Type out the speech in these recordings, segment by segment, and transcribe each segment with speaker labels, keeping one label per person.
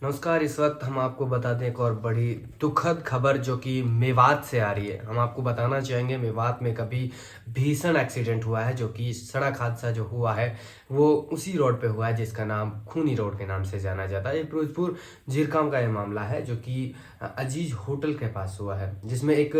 Speaker 1: नमस्कार। इस वक्त हम आपको बता दें एक और बड़ी दुखद खबर जो कि मेवात से आ रही है। हम आपको बताना चाहेंगे मेवात में कभी भीषण एक्सीडेंट हुआ है, जो कि सड़क हादसा जो हुआ है वो उसी रोड पे हुआ है जिसका नाम खूनी रोड के नाम से जाना जाता है। ये फिरोजपुर झीरकाम का ये मामला है जो कि अजीज होटल के पास हुआ है, जिसमें एक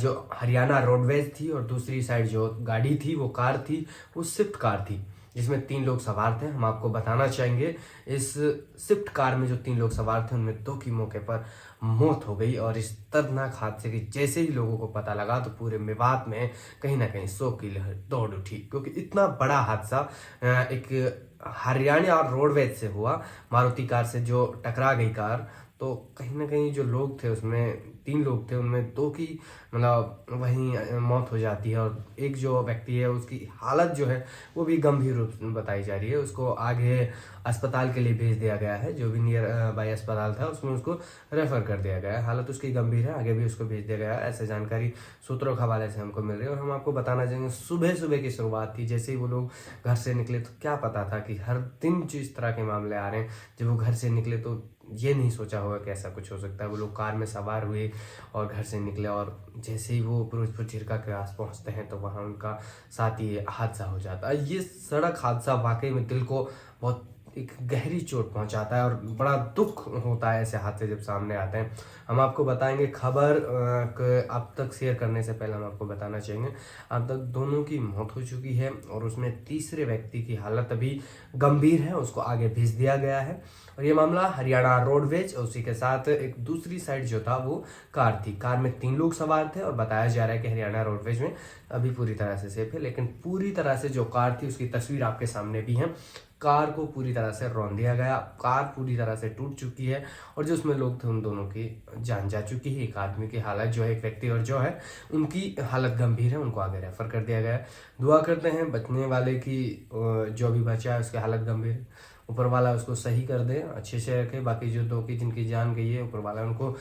Speaker 1: जो हरियाणा रोडवेज थी और दूसरी साइड जो गाड़ी थी वो कार थी, वो स्विफ्ट कार थी जिसमें 3 लोग सवार थे। हम आपको बताना चाहेंगे इस स्विफ्ट कार में जो 3 लोग सवार थे उनमें 2 की मौके पर मौत हो गई। और इस दर्दनाक हादसे की जैसे ही लोगों को पता लगा तो पूरे मेवात में कहीं ना कहीं शोक की लहर दौड़ उठी, क्योंकि इतना बड़ा हादसा एक हरियाणा और रोडवेज से हुआ। मारुति कार से जो टकरा गई कार, तो कहीं ना कहीं जो लोग थे उसमें 3 लोग थे, उनमें 2 की मतलब वहीं मौत हो जाती है। और एक जो व्यक्ति है उसकी हालत जो है वो भी गंभीर रूप में बताई जा रही है। उसको आगे अस्पताल के लिए भेज दिया गया है, जो भी नियर बाई अस्पताल था उसमें उसको रेफर कर दिया गया है। हालत उसकी गंभीर है, आगे भी उसको भेज दिया गया है, ऐसे जानकारी सूत्रों के हवाले से हमको मिल रही है। और हम आपको बताना चाहेंगे सुबह सुबह की शुरुआत थी, जैसे ही वो लोग घर से निकले तो क्या पता था कि हर दिन जो इस तरह के मामले आ रहे हैं। जब वो घर से निकले तो ये नहीं सोचा होगा कि ऐसा कुछ हो सकता है। वो लोग कार में सवार हुए और घर से निकले, और जैसे ही वो फिरोजपुर झीरका के पास पहुंचते हैं तो वहां उनका साथ ही हादसा हो जाता है। ये सड़क हादसा वाकई में दिल को बहुत एक गहरी चोट पहुंचाता है और बड़ा दुख होता है ऐसे हादसे जब सामने आते हैं। हम आपको बताएंगे खबर आप तक शेयर करने से पहले हम आपको बताना चाहेंगे अब तक दोनों की मौत हो चुकी है और उसमें तीसरे व्यक्ति की हालत अभी गंभीर है, उसको आगे भेज दिया गया है। और ये मामला हरियाणा रोडवेज और उसी के साथ एक दूसरी साइड जो था वो कार थी। कार में 3 लोग सवार थे और बताया जा रहा है कि हरियाणा रोडवेज में अभी पूरी तरह से सेफ है, लेकिन पूरी तरह से जो कार थी उसकी तस्वीर आपके सामने भी है। कार को पूरी तरह से रौंद दिया गया, कार पूरी तरह से टूट चुकी है और जो उसमें लोग थे उन दोनों की जान जा चुकी है। एक आदमी की हालत जो है, एक व्यक्ति और जो है उनकी हालत गंभीर है, उनको आगे रेफर कर दिया गया है। दुआ करते हैं बचने वाले की जो भी बचा है उसकी हालत गंभीर है, ऊपर वाला उसको सही कर दे, अच्छे से रखे। बाकी जो 2 की जिनकी जान गई है ऊपर वाला उनको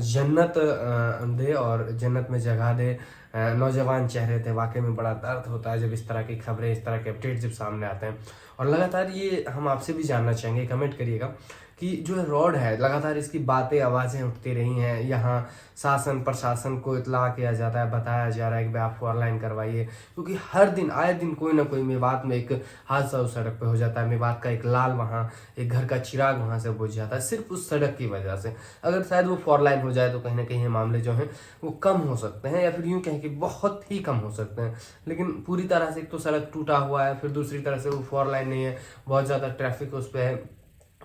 Speaker 1: जन्नत दे और जन्नत में जगह दे। नौजवान चेहरे थे, वाकई में बड़ा दर्द होता है जब इस तरह की खबरें, इस तरह के अपडेट जब सामने आते हैं। और लगातार ये हम आपसे भी जानना चाहेंगे, कमेंट करिएगा कि जो रोड है लगातार इसकी बातें आवाज़ें उठती रही हैं। यहाँ शासन प्रशासन को इत्तला किया जाता है, बताया जा रहा है कि आप 4 लाइन करवाइए, क्योंकि हर दिन आए दिन कोई ना कोई मेवात में एक हादसा उस सड़क पे हो जाता है। मेवात का एक लाल वहाँ एक घर का चिराग वहाँ से बुझ जाता है सिर्फ उस सड़क की वजह से। अगर शायद वो 4 लाइन हो जाए तो कहीं ना कहीं ये मामले जो हैं वो कम हो सकते हैं, या फिर यूँ कहें कि बहुत ही कम हो सकते हैं। लेकिन पूरी तरह से एक तो सड़क टूटा हुआ है, फिर दूसरी तरह से वो 4 लाइन नहीं है, बहुत ज़्यादा ट्रैफिक उस पर है।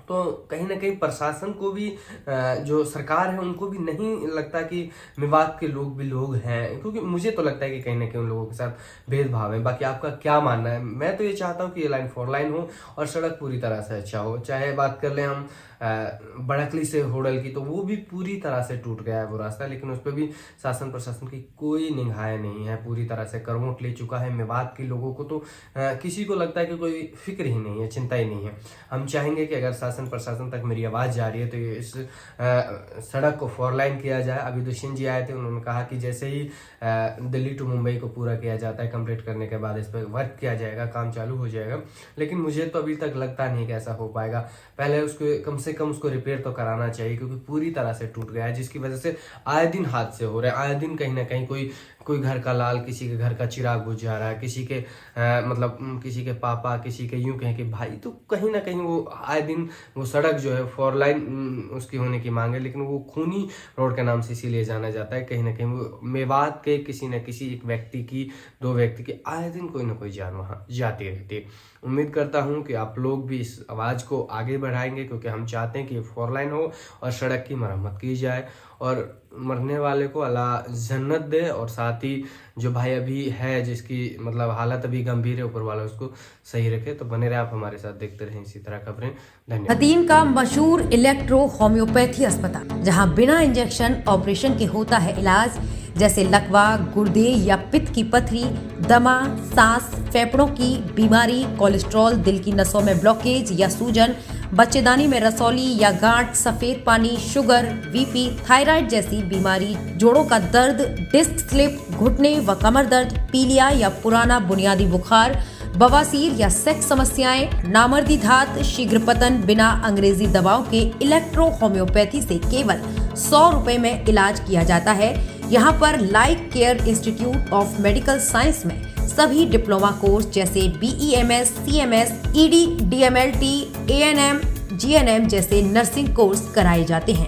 Speaker 1: तो कहीं ना कहीं प्रशासन को भी जो सरकार है उनको भी नहीं लगता कि मेवात के लोग भी लोग हैं, क्योंकि मुझे तो लगता है कि कहीं ना कहीं उन लोगों के साथ भेदभाव है। बाकी आपका क्या मानना है? मैं तो ये चाहता हूँ कि ये लाइन 4 लाइन हो और सड़क पूरी तरह से अच्छा हो। चाहे बात कर लें हम बड़कली से होडल की, तो वो भी पूरी तरह से टूट गया है वो रास्ता, लेकिन उस पर भी शासन प्रशासन की कोई निगाहें नहीं है, पूरी तरह से करवट ले चुका है। मेवात के लोगों को तो किसी को लगता है कि कोई फिक्र ही नहीं है, चिंता ही नहीं है। हम चाहेंगे कि अगर शासन प्रशासन तक मेरी आवाज़ जा रही है तो ये इस सड़क को 4 लाइन किया जाए। अभी दुष्यंत जी आए थे, उन्होंने कहा कि जैसे ही दिल्ली टू मुंबई को पूरा किया जाता है, कंप्लीट करने के बाद इस पर वर्क किया जाएगा, काम चालू हो जाएगा। लेकिन मुझे तो अभी तक लगता नहीं कि ऐसा हो पाएगा। पहले उसको कम से कम उसको रिपेयर तो कराना चाहिए, क्योंकि पूरी तरह से टूट गया है, जिसकी वजह से आए दिन हादसे हो रहे हैं। आए दिन कहीं ना कहीं कोई घर का लाल, किसी के घर का चिराग बुझ जा रहा है, किसी के मतलब किसी के पापा, किसी के यूं कहें कि भाई, तो कहीं ना कहीं वो आए दिन वो सड़क जो है 4 लाइन उसकी होने की मांग है, लेकिन वो खूनी रोड के नाम से इसीलिए जाना जाता है। कहीं ना कहीं वो मेवात के किसी न किसी एक व्यक्ति की, 2 व्यक्ति की आए दिन कोई ना कोई जान वहाँ जाती रहती है। उम्मीद करता हूँ कि आप लोग भी इस आवाज़ को आगे बढ़ाएंगे, क्योंकि हम चाहते हैं कि 4 लाइन हो और सड़क की मरम्मत की जाए और मरने वाले को अल्लाह जन्नत दे। और साथ ही जो भाई अभी है जिसकी मतलब हालत अभी गंभीर है, ऊपर वाला उसको सही रखे। तो बने रहे आप हमारे साथ, देखते रहें इसी तरह खबरें। धन्यवाद।
Speaker 2: हतीम का मशहूर इलेक्ट्रो होम्योपैथी अस्पताल, जहां बिना इंजेक्शन ऑपरेशन के होता है इलाज, जैसे लकवा, गुर्दे या पित्त की पथरी, दमा, सांस, फेफड़ों की बीमारी, कोलेस्ट्रॉल, दिल की नसों में ब्लॉकेज या सूजन, बच्चेदानी में रसौली या गांठ, सफेद पानी, शुगर, बीपी, थायराइड जैसी बीमारी, जोड़ों का दर्द, डिस्क स्लिप, घुटने व कमर दर्द, पीलिया या पुराना बुनियादी बुखार, बवासीर या सेक्स समस्याएं, नामर्दी धात, शीघ्र पतन बिना अंग्रेजी दवाओं के इलेक्ट्रो होम्योपैथी से केवल 100 रुपए में इलाज किया जाता है। यहाँ पर like care institute of medical science में सभी डिप्लोमा कोर्स जैसे BEMS, CMS, ED, DMLT, ANM, GNM जैसे नर्सिंग कोर्स कराए जाते हैं।